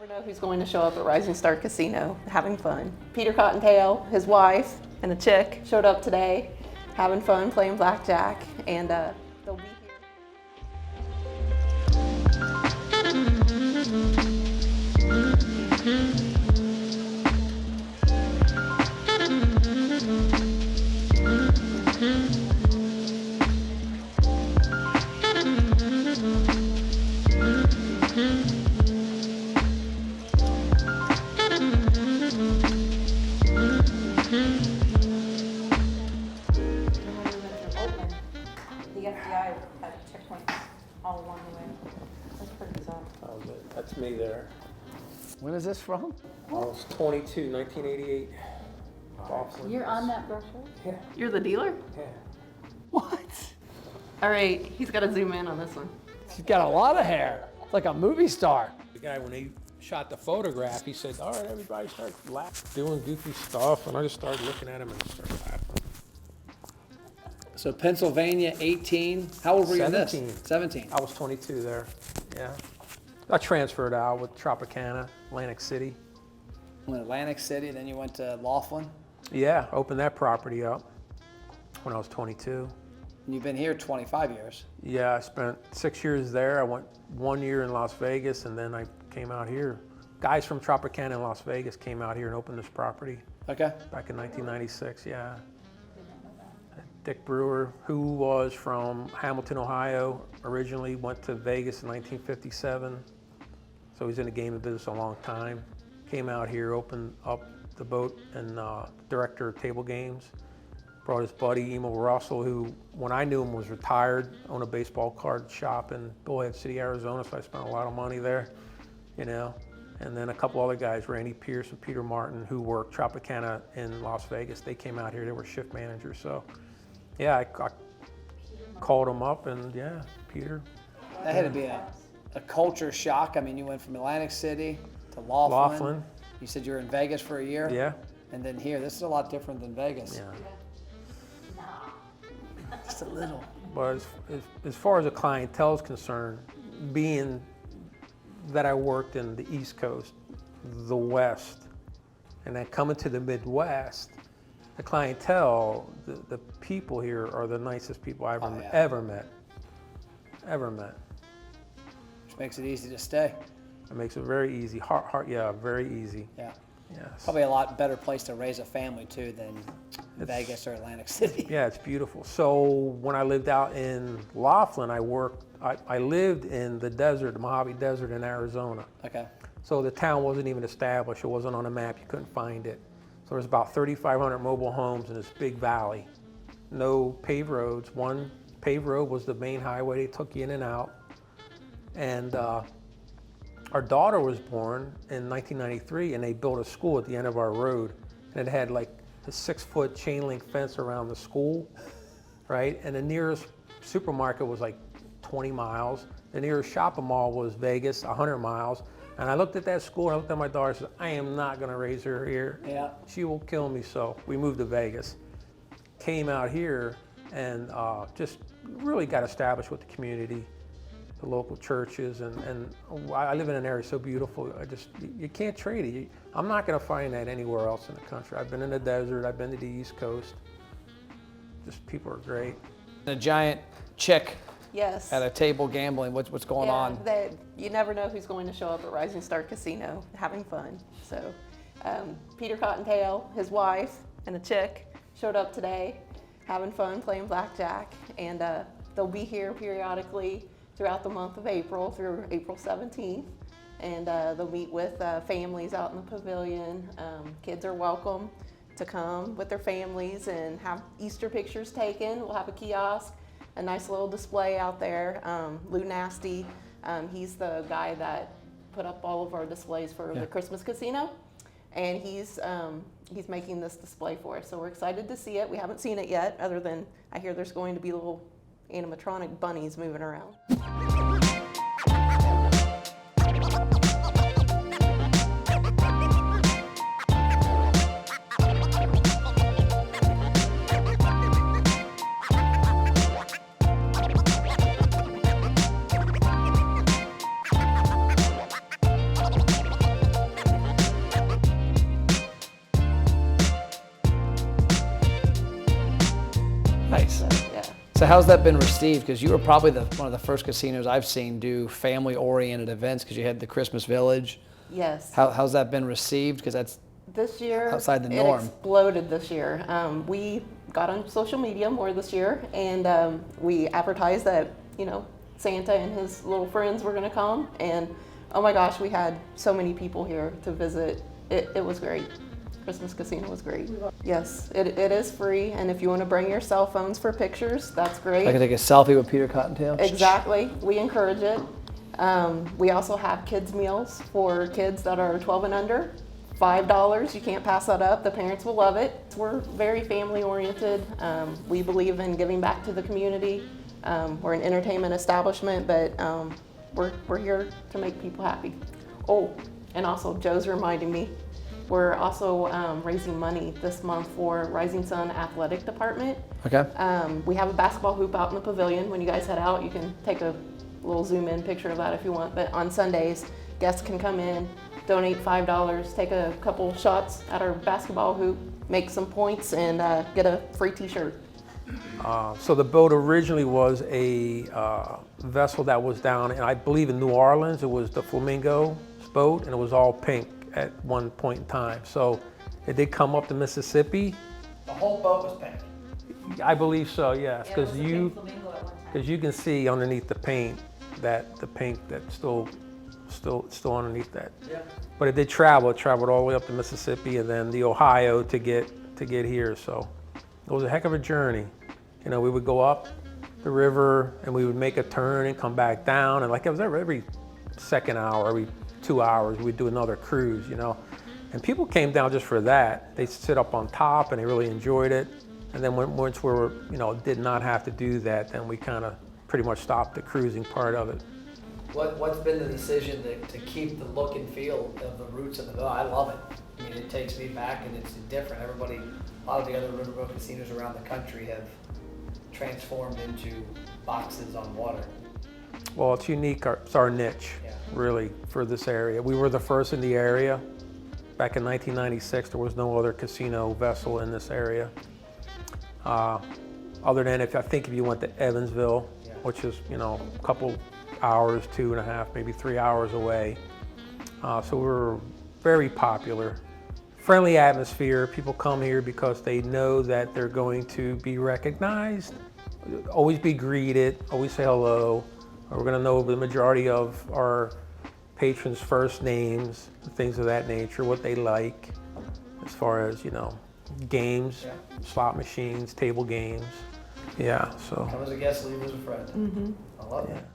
Never know who's going to show up at Rising Star Casino having fun. Peter Cottontail, his wife, and a chick showed up today having fun playing blackjack, and they'll be here. The FBI had checkpoints all along the way. That's pretty bizarre. That's me there. When is this from? I was 22, 1988. Boston. You're on that brochure? Yeah. You're the dealer? Yeah. What? All right, he's got to zoom in on this one. She's got a lot of hair. It's like a movie star. The guy, when he shot the photograph, he said, all right, everybody start laughing, doing goofy stuff. And I just started looking at him and started laughing. So Pennsylvania, 18. How old were you in this? 17. I was 22 there, yeah. I transferred out with Tropicana, Atlantic City. Went to Atlantic City, then you went to Laughlin. Yeah, opened that property up when I was 22. And you've been here 25 years. Yeah, I spent 6 years there. I went 1 year in Las Vegas, and then I came out here. Guys from Tropicana in Las Vegas came out here and opened this property Okay. back in 1996, yeah. Dick Brewer, who was from Hamilton, Ohio, originally went to Vegas in 1957. So he's in the gaming business a long time. Came out here, opened up the boat, and director of table games. Brought his buddy, Emil Russell, who, when I knew him, was retired, owned a baseball card shop in Bullhead City, Arizona, so I spent a lot of money there, you know. And then a couple other guys, Randy Pierce and Peter Martin, who worked Tropicana in Las Vegas. They came out here, they were shift managers, so. Yeah, I called him up, and yeah, Peter. That had to be a culture shock. I mean, you went from Atlantic City to Laughlin. You said you were in Vegas for a year. Yeah. And then here, this is a lot different than Vegas. Yeah. Just a little. But as far as the clientele is concerned, being that I worked in the East Coast, the West, and then coming to the Midwest, the clientele, the people here are the nicest people I've ever met. Ever met. Which makes it easy to stay. It makes it very easy. Yeah, very easy. Yeah. Yes. Probably a lot better place to raise a family too than Vegas or Atlantic City. Yeah, it's beautiful. So when I lived out in Laughlin, I lived in the desert, the Mojave Desert in Arizona. Okay. So the town wasn't even established. It wasn't on a map. You couldn't find it. So there's about 3,500 mobile homes in this big valley. No paved roads. One paved road was the main highway. They took you in and out. And our daughter was born in 1993, and they built a school at the end of our road. And it had like a 6-foot chain link fence around the school, right? And the nearest supermarket was like 20 miles. The nearest shopping mall was Vegas, 100 miles. And I looked at that school, and I looked at my daughter and said, I am not gonna raise her here. Yeah. She will kill me. So we moved to Vegas. Came out here and just really got established with the community, the local churches, and I live in an area so beautiful. You can't trade it. I'm not gonna find that anywhere else in the country. I've been in the desert, I've been to the East Coast. Just people are great. A giant chick Yes. at a table gambling. What's going on? You never know who's going to show up at Rising Star Casino having fun. So Peter Cottontail, his wife, and a chick showed up today having fun playing blackjack, and they'll be here periodically throughout the month of April through April 17th, and they'll meet with families out in the pavilion. Kids are welcome to come with their families and have Easter pictures taken. We'll have a kiosk, a nice little display out there. Lou Nasty, he's the guy that put up all of our displays for the Christmas casino, and he's making this display for us. So we're excited to see it. We haven't seen it yet, other than I hear there's going to be little animatronic bunnies moving around. So how's that been received? Because you were probably one of the first casinos I've seen do family-oriented events, because you had the Christmas Village. Yes. How's that been received? Because that's This year, outside the norm. It exploded this year. We got on social media more this year, and we advertised that, you know, Santa and his little friends were going to come. And oh my gosh, we had so many people here to visit. It was great. Christmas Casino was great. Yes, it is free, and if you want to bring your cell phones for pictures, that's great. I can take a selfie with Peter Cottontail. Exactly. We encourage it. We also have kids meals for kids that are 12 and under. $5. You can't pass that up. The parents will love it. We're very family oriented. We believe in giving back to the community. We're an entertainment establishment, but we're here to make people happy. Oh, and also Joe's reminding me, we're also raising money this month for Rising Sun Athletic Department. Okay. We have a basketball hoop out in the pavilion. When you guys head out, you can take a little zoom in picture of that if you want. But on Sundays, guests can come in, donate $5, take a couple shots at our basketball hoop, make some points, and get a free t-shirt. So the boat originally was a vessel that was down, and I believe in New Orleans. It was the Flamingo's boat, and it was all pink at one point in time. So it did come up the Mississippi. The whole boat was pink. I believe so, yes, because you can see underneath the paint that the pink that's still underneath that. Yeah. But it did travel. It traveled all the way up the Mississippi and then the Ohio to get here. So it was a heck of a journey. You know, we would go up the river and we would make a turn and come back down, and like it was every second hour, every 2 hours, we'd do another cruise, you know. And people came down just for that. They sit up on top and they really enjoyed it. And then once we were, you know, did not have to do that, then we kind of pretty much stopped the cruising part of it. What's been the decision to keep the look and feel of the roots of the boat? I love it. I mean, it takes me back, and it's different. Everybody, a lot of the other riverboat casinos around the country have transformed into boxes on water. Well, it's unique. It's our niche, really, for this area. We were the first in the area. Back in 1996, there was no other casino vessel in this area. Other than if you went to Evansville, which is, you know, a couple hours, 2.5, maybe 3 hours away. So we're very popular. Friendly atmosphere. People come here because they know that they're going to be recognized, always be greeted, always say hello. We're going to know the majority of our patrons' first names, things of that nature, what they like as far as, you know, games, slot machines, table games. Yeah, so. Come as a guest, leave as a friend. Mm-hmm. I love it.